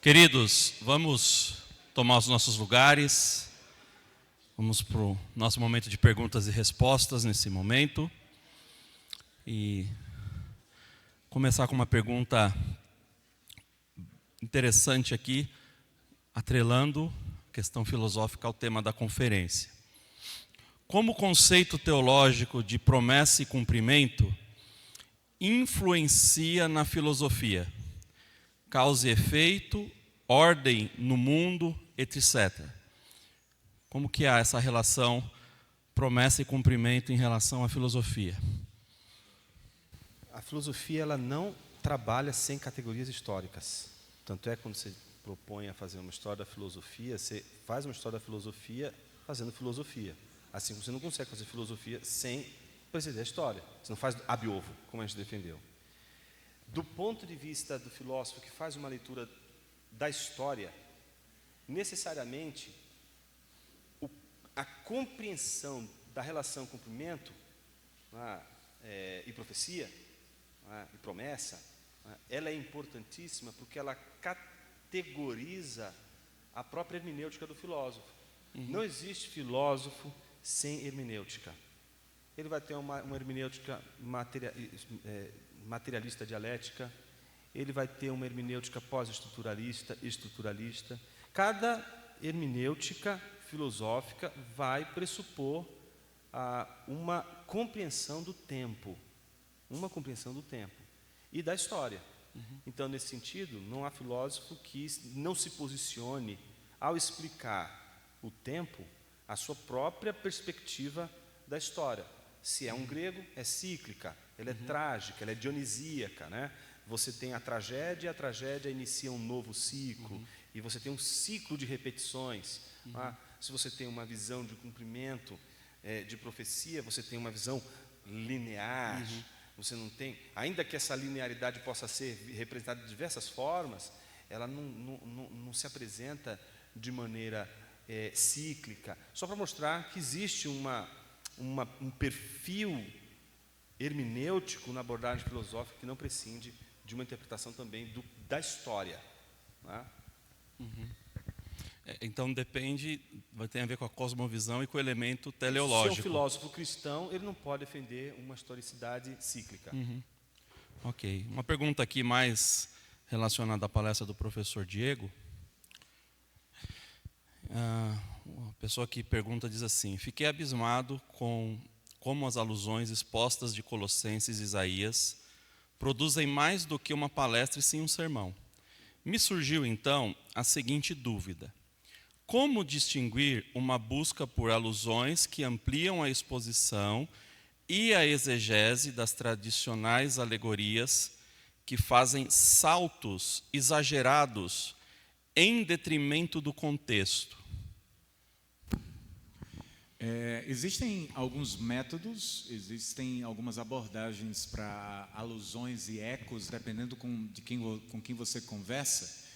Queridos, vamos tomar os nossos lugares, vamos para o nosso momento de perguntas e respostas nesse momento. E começar com uma pergunta interessante aqui, atrelando a questão filosófica ao tema da conferência. Como o conceito teológico de promessa e cumprimento influencia na filosofia? Causa e efeito, ordem no mundo, etc. Como que há essa relação promessa e cumprimento em relação à filosofia? A filosofia ela não trabalha sem categorias históricas. Tanto é que quando você propõe a fazer uma história da filosofia, você faz uma história da filosofia fazendo filosofia. Assim como você não consegue fazer filosofia sem preceder a história. Você não faz ab ovo, como a gente defendeu. Do ponto de vista do filósofo que faz uma leitura da história, necessariamente a compreensão da relação cumprimento e profecia e promessa, ela é importantíssima porque ela categoriza a própria hermenêutica do filósofo. Não existe filósofo sem hermenêutica. Ele vai ter uma hermenêutica materialista dialética, ele vai ter uma hermenêutica pós-estruturalista, estruturalista. Cada hermenêutica filosófica vai pressupor uma compreensão do tempo, e da história. Então, nesse sentido, não há filósofo que não se posicione ao explicar o tempo, a sua própria perspectiva da história. Se é um grego, é cíclica, ela é trágica, ela é dionisíaca, né? Você tem a tragédia inicia um novo ciclo, e você tem um ciclo de repetições. Se você tem uma visão de cumprimento, de profecia, você tem uma visão linear. Você não tem, ainda que essa linearidade possa ser representada de diversas formas, ela não se apresenta de maneira cíclica, só para mostrar que existe um perfil hermenêutico na abordagem filosófica que não prescinde de uma interpretação também da história. Né? Então tem a ver com a cosmovisão e com o elemento teleológico. Se é um filósofo cristão, ele não pode defender uma historicidade cíclica. Ok. Uma pergunta aqui mais relacionada à palestra do professor Diego. A pessoa que pergunta diz assim: fiquei abismado com como as alusões expostas de Colossenses e Isaías produzem mais do que uma palestra e sim um sermão. Me surgiu então a seguinte dúvida: como distinguir uma busca por alusões que ampliam a exposição e a exegese das tradicionais alegorias que fazem saltos exagerados em detrimento do contexto? Existem alguns métodos, existem algumas abordagens para alusões e ecos, dependendo com quem você conversa.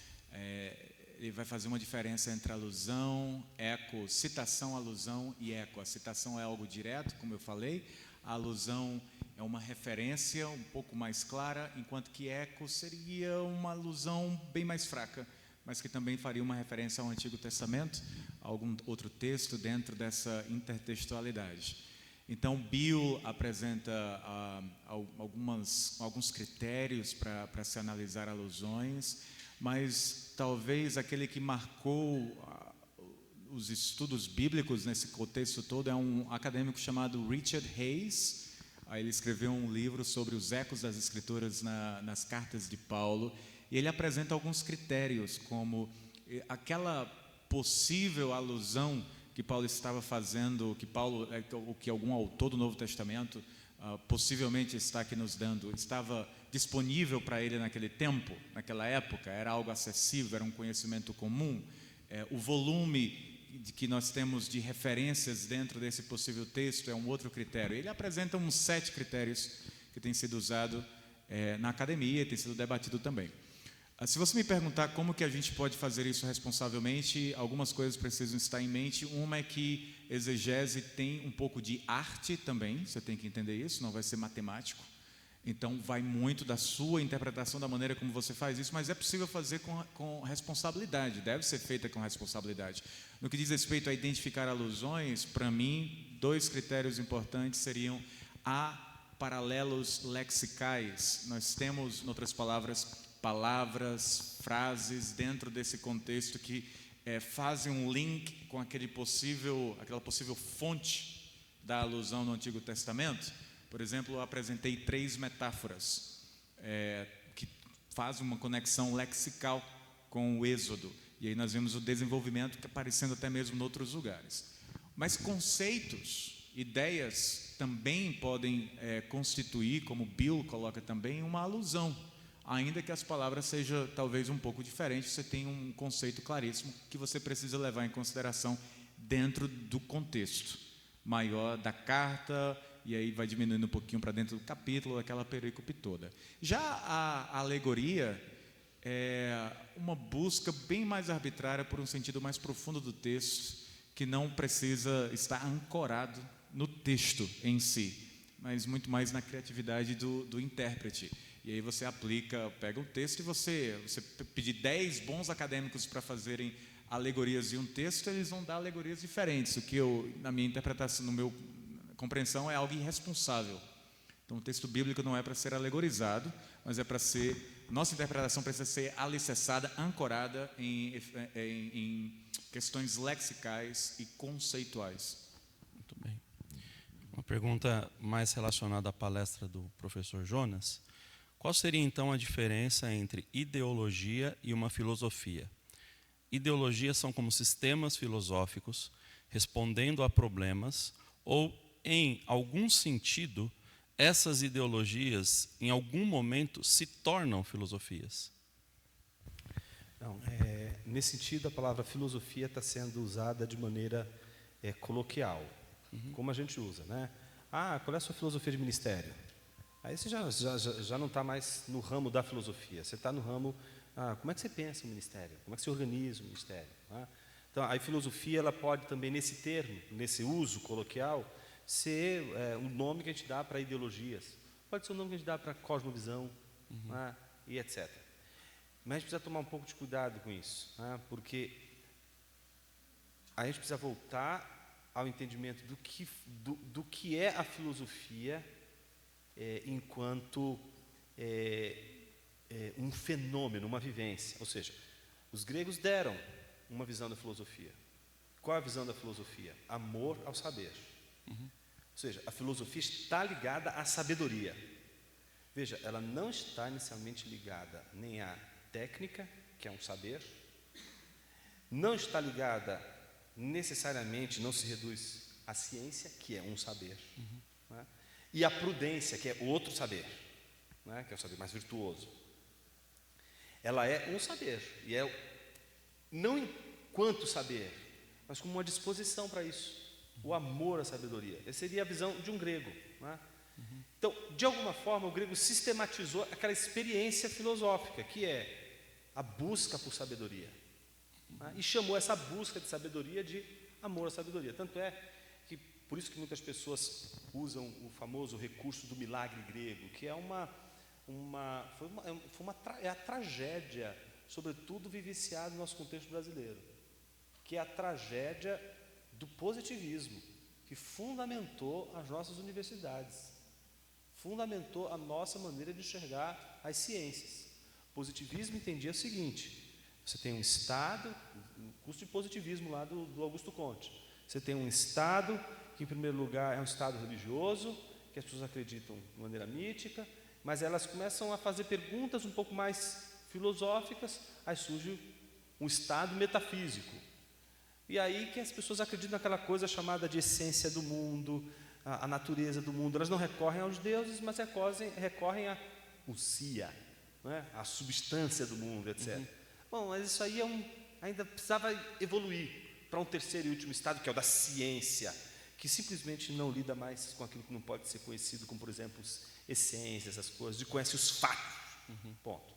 Ele vai fazer uma diferença entre alusão, eco, citação, alusão e eco. A citação é algo direto, como eu falei. A alusão é uma referência um pouco mais clara, enquanto que eco seria uma alusão bem mais fraca, mas que também faria uma referência ao Antigo Testamento, a algum outro texto dentro dessa intertextualidade. Então, Bill apresenta alguns critérios para se analisar alusões, mas talvez aquele que marcou os estudos bíblicos nesse contexto todo é um acadêmico chamado Richard Hayes. Ele escreveu um livro sobre os ecos das Escrituras nas cartas de Paulo, e ele apresenta alguns critérios, como aquela possível alusão que Paulo estava fazendo, que algum autor do Novo Testamento possivelmente está aqui nos dando, estava disponível para ele naquele tempo, naquela época, era algo acessível, era um conhecimento comum. O volume que nós temos de referências dentro desse possível texto é um outro critério. Ele apresenta uns 7 critérios que têm sido usados na academia e tem sido debatido também. Se você me perguntar como que a gente pode fazer isso responsavelmente, algumas coisas precisam estar em mente. Uma é que exegese tem um pouco de arte também, você tem que entender isso, não vai ser matemático. Então, vai muito da sua interpretação, da maneira como você faz isso, mas é possível fazer com responsabilidade, deve ser feita com responsabilidade. No que diz respeito a identificar alusões, para mim, 2 critérios importantes seriam: há paralelos lexicais. Nós temos, em outras palavras, palavras, frases dentro desse contexto que fazem um link com aquela possível fonte da alusão no Antigo Testamento. Por exemplo, eu apresentei 3 metáforas que fazem uma conexão lexical com o Êxodo. E aí nós vemos o desenvolvimento que aparecendo até mesmo em outros lugares. Mas conceitos, ideias também podem constituir, como Bill coloca também, uma alusão. Ainda que as palavras sejam talvez um pouco diferentes, você tem um conceito claríssimo que você precisa levar em consideração dentro do contexto maior da carta, e aí vai diminuindo um pouquinho para dentro do capítulo, aquela perícope toda. Já a alegoria é uma busca bem mais arbitrária por um sentido mais profundo do texto, que não precisa estar ancorado no texto em si, mas muito mais na criatividade do intérprete. E aí você pega um texto e você pedir 10 bons acadêmicos para fazerem alegorias de um texto, eles vão dar alegorias diferentes. O que na minha interpretação, compreensão, é algo irresponsável. Então, o texto bíblico não é para ser alegorizado, mas é para ser, nossa interpretação precisa ser alicerçada, ancorada em questões lexicais e conceituais. Muito bem. Uma pergunta mais relacionada à palestra do professor Jonas. Qual seria, então, a diferença entre ideologia e uma filosofia? Ideologias são como sistemas filosóficos respondendo a problemas, ou, em algum sentido, essas ideologias, em algum momento, se tornam filosofias? Não, nesse sentido, a palavra filosofia está sendo usada de maneira coloquial, como a gente usa, né? Qual é a sua filosofia de ministério? Aí você já não está mais no ramo da filosofia, você está no ramo, como é que você pensa o ministério? Como é que você organiza o ministério? Então, a filosofia ela pode também, nesse termo, nesse uso coloquial, ser um nome que a gente dá para ideologias, pode ser um nome que a gente dá para cosmovisão, e etc. Mas a gente precisa tomar um pouco de cuidado com isso, porque a gente precisa voltar ao entendimento do que é a filosofia enquanto um fenômeno, uma vivência. Ou seja, os gregos deram uma visão da filosofia. Qual é a visão da filosofia? Amor ao saber. Ou seja, a filosofia está ligada à sabedoria. Veja, ela não está inicialmente ligada nem à técnica, que é um saber, não está ligada necessariamente, não se reduz à ciência, que é um saber, e à prudência, que é outro saber, que é o saber mais virtuoso. Ela é um saber, e não enquanto saber, mas como uma disposição para isso, o amor à sabedoria. Essa seria a visão de um grego. Então, de alguma forma, o grego sistematizou aquela experiência filosófica, que é a busca por sabedoria, e chamou essa busca de sabedoria de amor à sabedoria. Tanto é que, por isso que muitas pessoas usam o famoso recurso do milagre grego, que é a tragédia, sobretudo vivenciada no nosso contexto brasileiro, que é a tragédia do positivismo, que fundamentou as nossas universidades, fundamentou a nossa maneira de enxergar as ciências. O positivismo entendia o seguinte: você tem um Estado, o curso de positivismo lá do Augusto Comte, você tem um Estado que, em primeiro lugar, é um Estado religioso, que as pessoas acreditam de maneira mítica, mas elas começam a fazer perguntas um pouco mais filosóficas, aí surge um Estado metafísico. E aí que as pessoas acreditam naquela coisa chamada de essência do mundo, a natureza do mundo. Elas não recorrem aos deuses, mas recorrem à usia, a substância do mundo, etc. Bom, mas isso aí ainda precisava evoluir para um terceiro e último estado, que é o da ciência, que simplesmente não lida mais com aquilo que não pode ser conhecido, como, por exemplo, essências, essas coisas, de conhece os fatos. Ponto.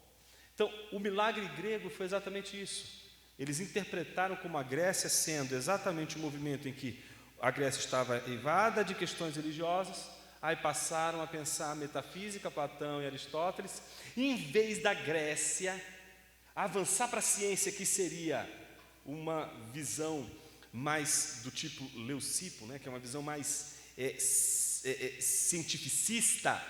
Então, o milagre grego foi exatamente isso. Eles interpretaram como a Grécia sendo exatamente o movimento em que a Grécia estava eivada de questões religiosas, aí passaram a pensar metafísica, Platão e Aristóteles, e em vez da Grécia avançar para a ciência, que seria uma visão mais do tipo Leucipo, né, que é uma visão mais cientificista,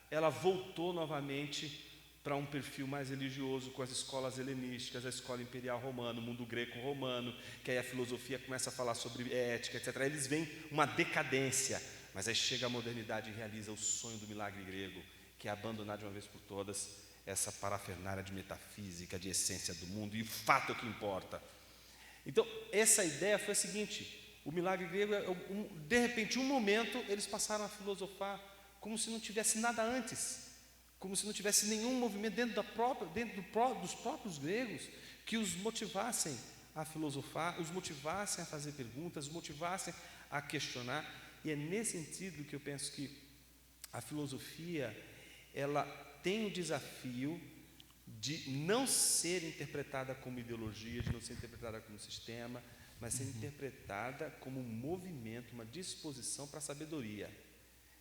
ela voltou novamente para um perfil mais religioso, com as escolas helenísticas, a escola imperial romana, o mundo greco-romano, que aí a filosofia começa a falar sobre ética, etc. Aí eles veem uma decadência, mas aí chega a modernidade e realiza o sonho do milagre grego, que é abandonar de uma vez por todas essa parafernália de metafísica, de essência do mundo, e o fato é o que importa. Então, essa ideia foi a seguinte: o milagre grego, de repente, um momento, eles passaram a filosofar como se não tivesse nada antes, como se não tivesse nenhum movimento dentro dos próprios gregos que os motivassem a filosofar, os motivassem a fazer perguntas, os motivassem a questionar. E é nesse sentido que eu penso que a filosofia, ela tem o desafio de não ser interpretada como ideologia, de não ser interpretada como sistema, mas ser interpretada como um movimento, uma disposição para a sabedoria.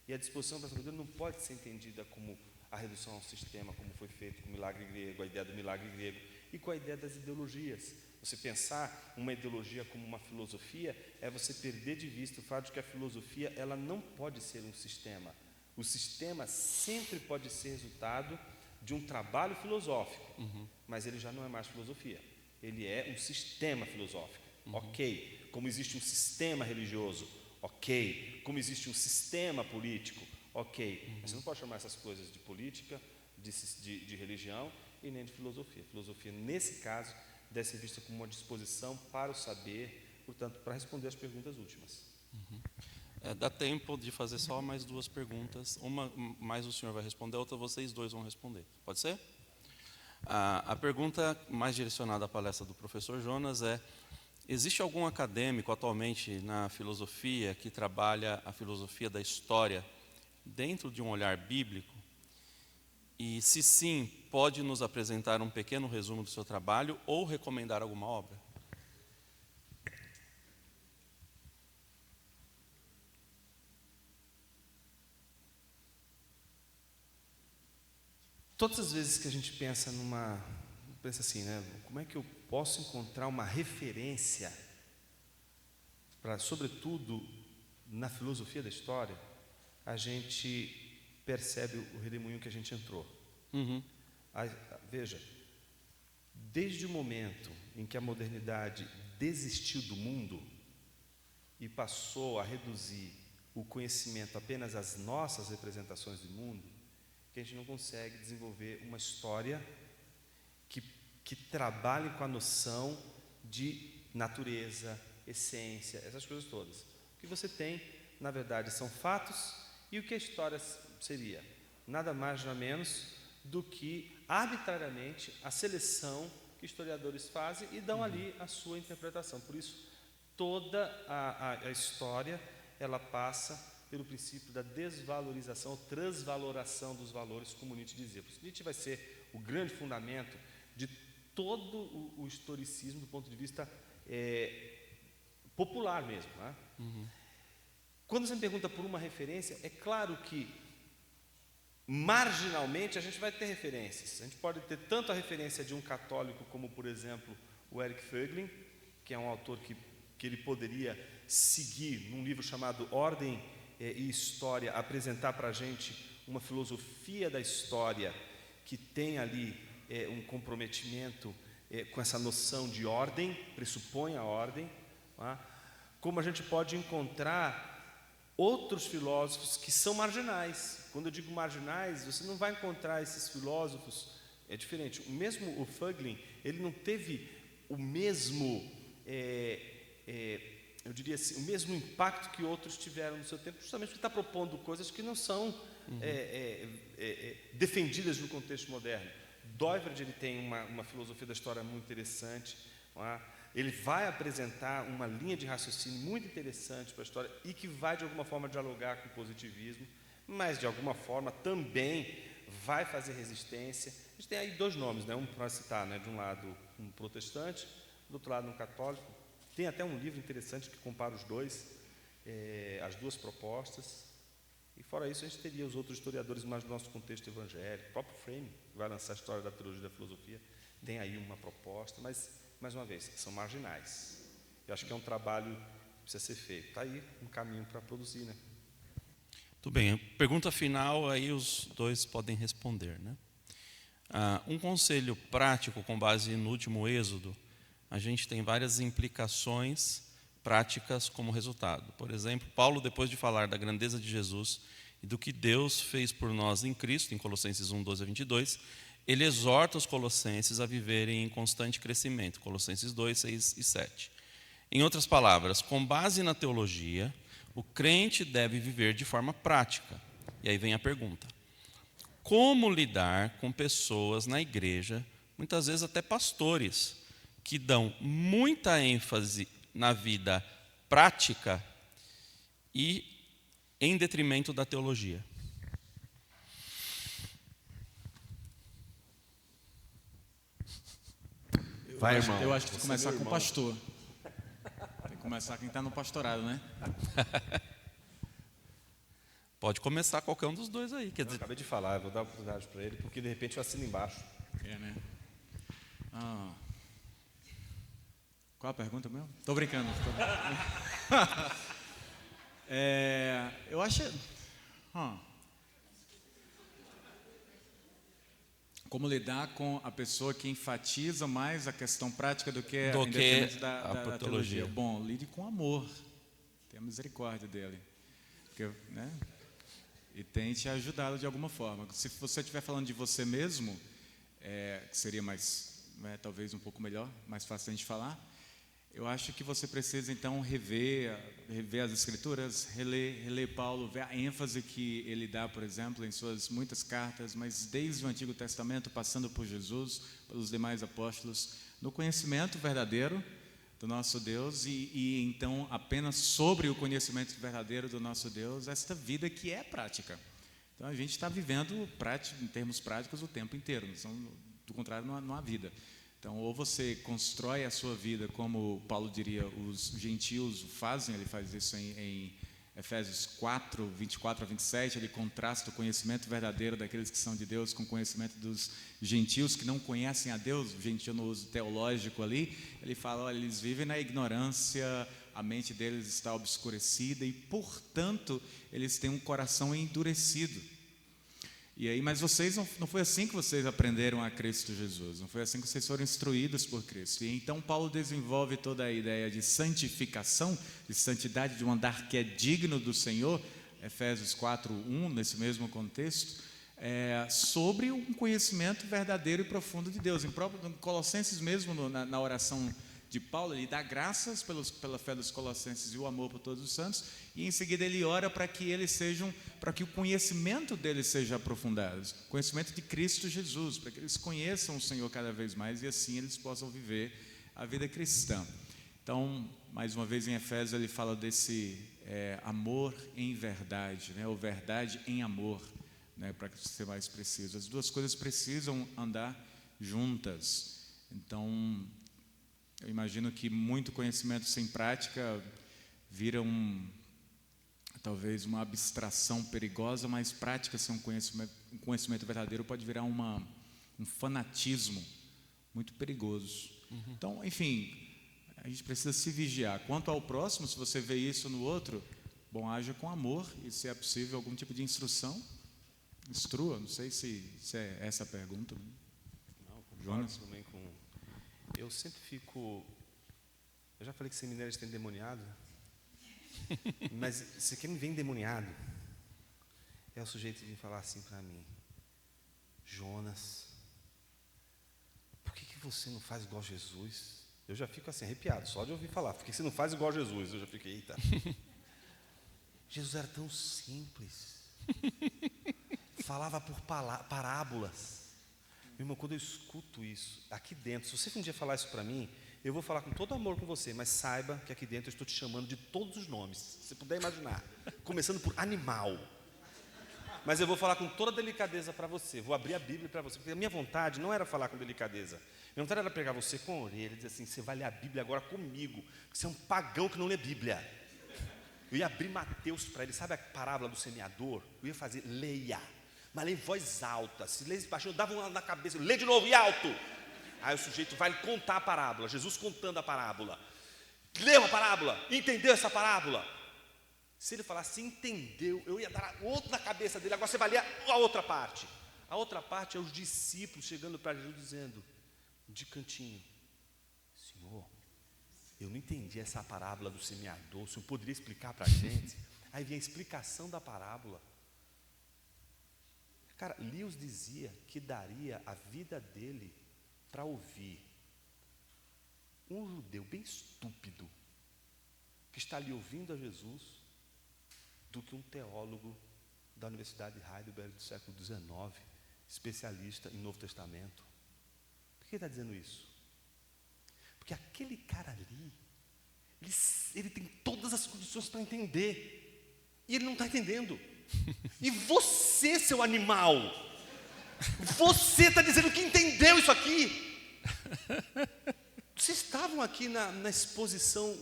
E a disposição para a sabedoria não pode ser entendida como a redução ao sistema, como foi feito com o milagre grego, a ideia do milagre grego, e com a ideia das ideologias. Você pensar uma ideologia como uma filosofia é você perder de vista o fato de que a filosofia, ela não pode ser um sistema. O sistema sempre pode ser resultado de um trabalho filosófico, mas ele já não é mais filosofia. Ele é um sistema filosófico, ok. Como existe um sistema religioso, ok. Como existe um sistema político, ok. Mas você não pode chamar essas coisas de política, de religião e nem de filosofia. Filosofia, nesse caso, deve ser vista como uma disposição para o saber, portanto, para responder as perguntas últimas. Dá tempo de fazer só mais duas perguntas. Uma mais o senhor vai responder, a outra vocês dois vão responder. Pode ser? A pergunta mais direcionada à palestra do professor Jonas é: existe algum acadêmico atualmente na filosofia que trabalha a filosofia da história dentro de um olhar bíblico? E, se sim, pode nos apresentar um pequeno resumo do seu trabalho ou recomendar alguma obra? Todas as vezes que a gente pensa assim, né? Como é que eu posso encontrar uma referência para, sobretudo, na filosofia da história, a gente percebe o redemoinho que a gente entrou. Veja, desde o momento em que a modernidade desistiu do mundo e passou a reduzir o conhecimento apenas às nossas representações do mundo, que a gente não consegue desenvolver uma história que trabalhe com a noção de natureza, essência, essas coisas todas. O que você tem, na verdade, são fatos, e o que a história seria? Nada mais, nada menos do que, arbitrariamente, a seleção que historiadores fazem e dão ali a sua interpretação. Por isso, toda a história, ela passa pelo princípio da desvalorização, ou transvaloração dos valores, como Nietzsche dizia. Por isso, Nietzsche vai ser o grande fundamento de todo o historicismo do ponto de vista popular mesmo. Né? Quando você me pergunta por uma referência, é claro que, marginalmente, a gente vai ter referências. A gente pode ter tanto a referência de um católico como, por exemplo, o Eric Voegelin, que é um autor que ele poderia seguir num livro chamado Ordem e História, apresentar para a gente uma filosofia da história que tem ali um comprometimento com essa noção de ordem, pressupõe a ordem. Tá? Como a gente pode encontrar outros filósofos que são marginais. Quando eu digo marginais, você não vai encontrar esses filósofos, é diferente. O Voegelin, ele não teve o mesmo, eu diria assim, o mesmo impacto que outros tiveram no seu tempo, justamente porque está propondo coisas que não são defendidas no contexto moderno. Doiverd, ele tem uma filosofia da história muito interessante. Ele vai apresentar uma linha de raciocínio muito interessante para a história e que vai, de alguma forma, dialogar com o positivismo, mas, de alguma forma, também vai fazer resistência. A gente tem aí dois nomes, né? Um para citar, né? De um lado um protestante, do outro lado um católico. Tem até um livro interessante que compara os dois, as duas propostas. E fora isso, a gente teria os outros historiadores mais do nosso contexto evangélico, o próprio Frame, que vai lançar a história da teologia e da filosofia, tem aí uma proposta, mas, mais uma vez, são marginais. Eu acho que é um trabalho que precisa ser feito. Está aí um caminho para produzir, né? Tudo bem. Pergunta final, aí os dois podem responder, né? Um conselho prático com base no último Êxodo, a gente tem várias implicações práticas como resultado. Por exemplo, Paulo, depois de falar da grandeza de Jesus e do que Deus fez por nós em Cristo, em Colossenses 1, 12 a 22, ele exorta os colossenses a viverem em constante crescimento, Colossenses 2, 6 e 7. Em outras palavras, com base na teologia, o crente deve viver de forma prática. E aí vem a pergunta: como lidar com pessoas na igreja, muitas vezes até pastores, que dão muita ênfase na vida prática e em detrimento da teologia? Vai, irmão. Eu acho que tem que Você é começar meu com o irmão. pastor. Tem que começar quem está no pastorado, né? Pode começar qualquer um dos dois aí. Quer Eu dizer, acabei de falar, eu vou dar a oportunidade para ele, porque de repente eu assino embaixo. É, né? Qual a pergunta mesmo? Tô brincando. Eu acho... Como lidar com a pessoa que enfatiza mais a questão prática do que em detrimento da teologia? Bom, lide com amor. Tenha misericórdia dele. Porque, né? E tente ajudá-lo de alguma forma. Se você estiver falando de você mesmo, que seria mais, talvez um pouco melhor, mais fácil a gente falar, eu acho que você precisa então rever as Escrituras, reler Paulo, ver a ênfase que ele dá, por exemplo, em suas muitas cartas, mas desde o Antigo Testamento, passando por Jesus, pelos demais apóstolos, no conhecimento verdadeiro do nosso Deus e então apenas sobre o conhecimento verdadeiro do nosso Deus, esta vida que é prática. Então a gente está vivendo em termos práticos o tempo inteiro, do contrário não há vida. Então, ou você constrói a sua vida, como Paulo diria, os gentios fazem, ele faz isso em Efésios 4, 24 a 27, ele contrasta o conhecimento verdadeiro daqueles que são de Deus com o conhecimento dos gentios que não conhecem a Deus, o gentio no uso teológico ali, ele fala, olha, eles vivem na ignorância, a mente deles está obscurecida e, portanto, eles têm um coração endurecido. E aí, mas vocês não foi assim que vocês aprenderam a Cristo Jesus, não foi assim que vocês foram instruídos por Cristo. E então Paulo desenvolve toda a ideia de santificação, de santidade, de um andar que é digno do Senhor, Efésios 4:1, nesse mesmo contexto, sobre um conhecimento verdadeiro e profundo de Deus. Em Colossenses mesmo, na oração de Paulo, ele dá graças pela fé dos colossenses e o amor por todos os santos, e em seguida ele ora para que o conhecimento deles seja aprofundado, o conhecimento de Cristo Jesus, para que eles conheçam o Senhor cada vez mais e assim eles possam viver a vida cristã. Então, mais uma vez em Efésios ele fala desse amor em verdade, né? Ou verdade em amor, né? Para ser mais preciso. As duas coisas precisam andar juntas. Então, eu imagino que muito conhecimento sem prática vira talvez uma abstração perigosa, mas prática sem um conhecimento verdadeiro pode virar um fanatismo muito perigoso. Então, enfim, a gente precisa se vigiar. Quanto ao próximo, se você vê isso no outro, bom, haja com amor e, se é possível, algum tipo de instrução, instrua. Não sei se é essa a pergunta. Não, concordo também com... Eu sempre fico... Eu já falei que seminários tem endemoniado, mas você quer me ver endemoniado? É o sujeito vir falar assim para mim: Jonas, por que você não faz igual Jesus? Eu já fico assim, arrepiado, só de ouvir falar. Por que você não faz igual Jesus? Eu já fiquei, eita. Jesus era tão simples. Falava por parábolas. Meu irmão, quando eu escuto isso, aqui dentro, se você um dia falar isso para mim, eu vou falar com todo amor com você, mas saiba que aqui dentro eu estou te chamando de todos os nomes, se você puder imaginar, começando por animal. Mas eu vou falar com toda delicadeza para você, vou abrir a Bíblia para você, porque a minha vontade não era falar com delicadeza, minha vontade era pegar você com a orelha e dizer assim: você vai ler a Bíblia agora comigo, porque você é um pagão que não lê Bíblia. Eu ia abrir Mateus para ele, sabe a parábola do semeador? Eu ia fazer, leia, mas leia em voz alta. Se lê baixinho, eu dava uma na cabeça, lê de novo e alto. Aí o sujeito vai contar a parábola, Jesus contando a parábola. Leu a parábola, entendeu essa parábola? Se ele falasse, entendeu, eu ia dar outro na cabeça dele. Agora você vai ler a outra parte. A outra parte é os discípulos chegando para Jesus dizendo, de cantinho, Senhor, eu não entendi essa parábola do semeador, o Senhor poderia explicar para a gente? Aí vem a explicação da parábola. Cara, Lewis dizia que daria a vida dele para ouvir um judeu bem estúpido, que está ali ouvindo a Jesus, do que um teólogo da Universidade de Heidelberg do século XIX, especialista em Novo Testamento. Por que ele está dizendo isso? Porque aquele cara ali, ele tem todas as condições para entender, e ele não está entendendo. E você, seu animal, você está dizendo que entendeu isso aqui. Vocês estavam aqui na exposição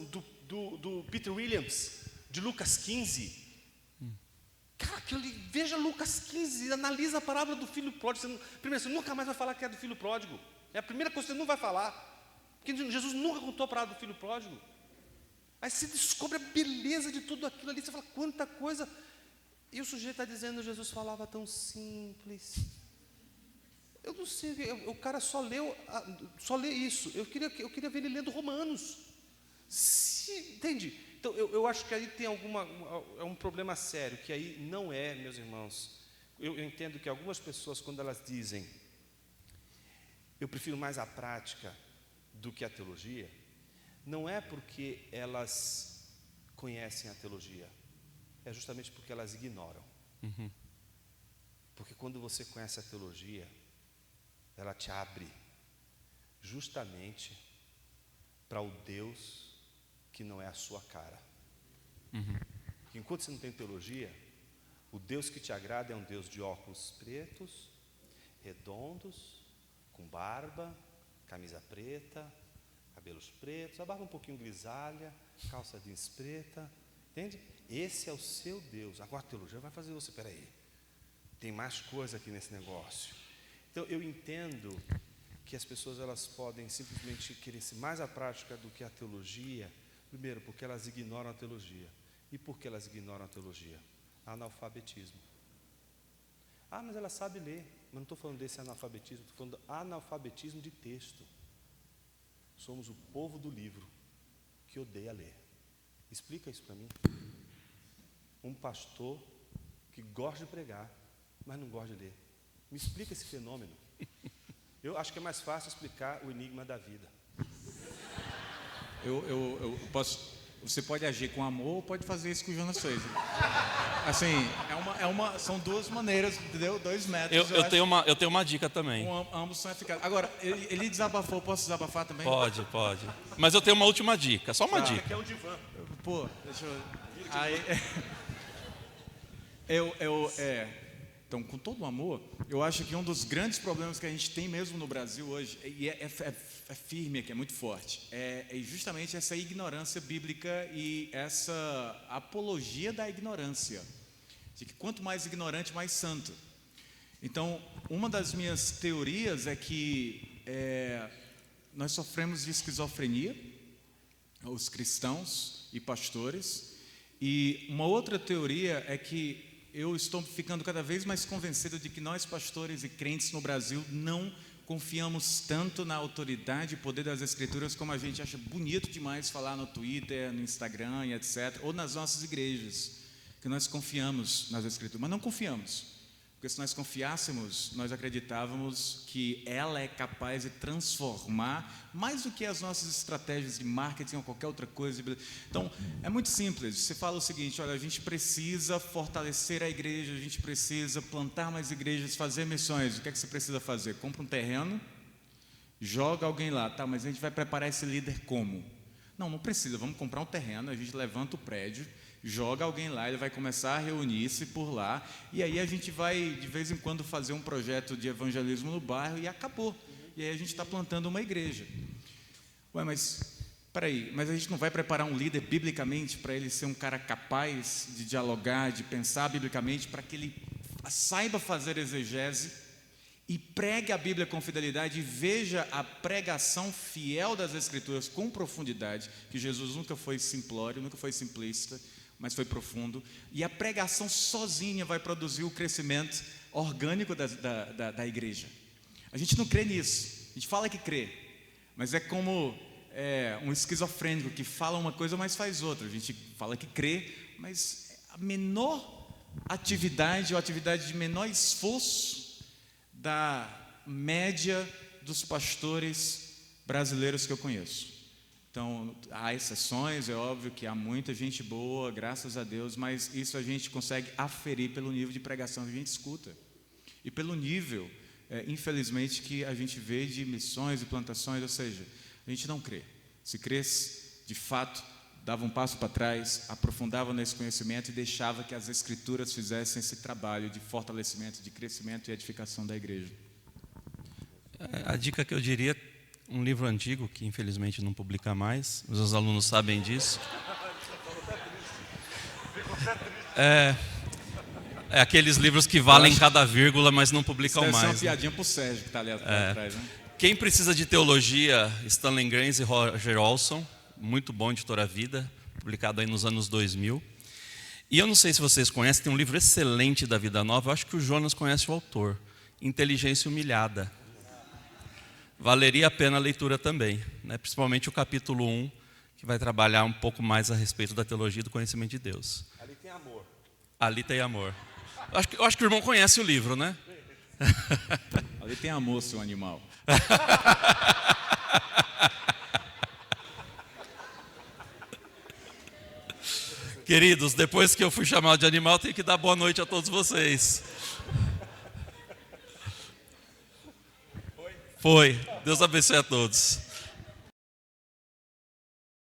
do Peter Williams, de Lucas 15. Cara, veja Lucas 15, analisa a parábola do filho pródigo. Primeiro, você nunca mais vai falar que é do filho pródigo. É a primeira coisa que você não vai falar. Porque Jesus nunca contou a parábola do filho pródigo. Aí você descobre a beleza de tudo aquilo ali. Você fala, quanta coisa. E o sujeito está dizendo, Jesus falava tão simples. Eu não sei, o cara só lê isso. Eu queria ver ele lendo Romanos. Entende? Então, eu acho que aí tem é um problema sério, que aí não é, meus irmãos. Eu entendo que algumas pessoas, quando elas dizem, eu prefiro mais a prática do que a teologia, não é porque elas conhecem a teologia, é justamente porque elas ignoram. Porque quando você conhece a teologia, ela te abre justamente para o Deus que não é a sua cara. Porque enquanto você não tem teologia, o Deus que te agrada é um Deus de óculos pretos, redondos, com barba, camisa preta, cabelos pretos, a barba um pouquinho grisalha, calça jeans preta, entende? Esse é o seu Deus. Agora a teologia vai fazer você, peraí, tem mais coisa aqui nesse negócio. Então eu entendo que as pessoas elas podem simplesmente querer ser mais a prática do que a teologia. Primeiro, porque elas ignoram a teologia. E por que elas ignoram a teologia? Analfabetismo. Mas ela sabe ler. Mas não estou falando desse analfabetismo, estou falando do analfabetismo de texto. Somos o povo do livro que odeia ler. Explica isso para mim. Um pastor que gosta de pregar, mas não gosta de ler. Me explica esse fenômeno. Eu acho que é mais fácil explicar o enigma da vida. Eu posso. Você pode agir com amor ou pode fazer isso que o Jonas fez. Assim, são duas maneiras, entendeu? 2 métodos. Eu tenho uma dica também. Ambos são eficazes. Agora, ele desabafou, posso desabafar também? Pode. Mas eu tenho uma última dica, só uma dica. Aqui é um divã. Pô, deixa eu. Então, com todo o amor, eu acho que um dos grandes problemas que a gente tem mesmo no Brasil hoje, e é firme aqui, é muito forte, é justamente essa ignorância bíblica e essa apologia da ignorância. De que quanto mais ignorante, mais santo. Então, uma das minhas teorias é que nós sofremos de esquizofrenia, os cristãos e pastores, e uma outra teoria é que eu estou ficando cada vez mais convencido de que nós, pastores e crentes no Brasil, não confiamos tanto na autoridade e poder das Escrituras como a gente acha bonito demais falar no Twitter, no Instagram e etc., ou nas nossas igrejas, que nós confiamos nas Escrituras, mas não confiamos. Porque se nós confiássemos, nós acreditávamos que ela é capaz de transformar mais do que as nossas estratégias de marketing ou qualquer outra coisa. Então, é muito simples. Você fala o seguinte, olha, a gente precisa fortalecer a igreja, a gente precisa plantar mais igrejas, fazer missões. O que é que você precisa fazer? Compra um terreno, joga alguém lá. Tá, mas a gente vai preparar esse líder como? Não precisa. Vamos comprar um terreno, a gente levanta o prédio, joga alguém lá, ele vai começar a reunir-se por lá, e aí a gente vai, de vez em quando, fazer um projeto de evangelismo no bairro, e acabou. E aí a gente está plantando uma igreja. Ué, mas peraí, mas a gente não vai preparar um líder biblicamente para ele ser um cara capaz de dialogar, de pensar biblicamente, para que ele saiba fazer exegese e pregue a Bíblia com fidelidade e veja a pregação fiel das Escrituras com profundidade, que Jesus nunca foi simplório, nunca foi simplista, mas foi profundo, e a pregação sozinha vai produzir o crescimento orgânico da igreja. A gente não crê nisso, a gente fala que crê, mas é como um esquizofrênico que fala uma coisa, mas faz outra. A gente fala que crê, mas a menor atividade, ou atividade de menor esforço da média dos pastores brasileiros que eu conheço. Então, há exceções, é óbvio que há muita gente boa, graças a Deus, mas isso a gente consegue aferir pelo nível de pregação que a gente escuta. E pelo nível, infelizmente, que a gente vê de missões e plantações, ou seja, a gente não crê. Se cresce, de fato, dava um passo para trás, aprofundava nesse conhecimento e deixava que as Escrituras fizessem esse trabalho de fortalecimento, de crescimento e edificação da igreja. A dica que eu diria, um livro antigo, que infelizmente não publica mais, os meus alunos sabem disso. É aqueles livros que valem cada vírgula, mas não publicam mais. Isso deve ser uma piadinha pro Sérgio que está ali atrás, né? Quem precisa de teologia, Stanley Granz e Roger Olson, muito bom, Editora Vida, publicado aí nos anos 2000. E eu não sei se vocês conhecem, tem um livro excelente da Vida Nova, eu acho que o Jonas conhece o autor, Inteligência Humilhada. Valeria a pena a leitura também, né? Principalmente o capítulo 1, que vai trabalhar um pouco mais a respeito da teologia e do conhecimento de Deus. Ali tem amor. Ali tem amor. Eu acho que o irmão conhece o livro, né? Ali tem amor, seu animal. Queridos, depois que eu fui chamado de animal, tenho que dar boa noite a todos vocês. Foi. Deus abençoe a todos.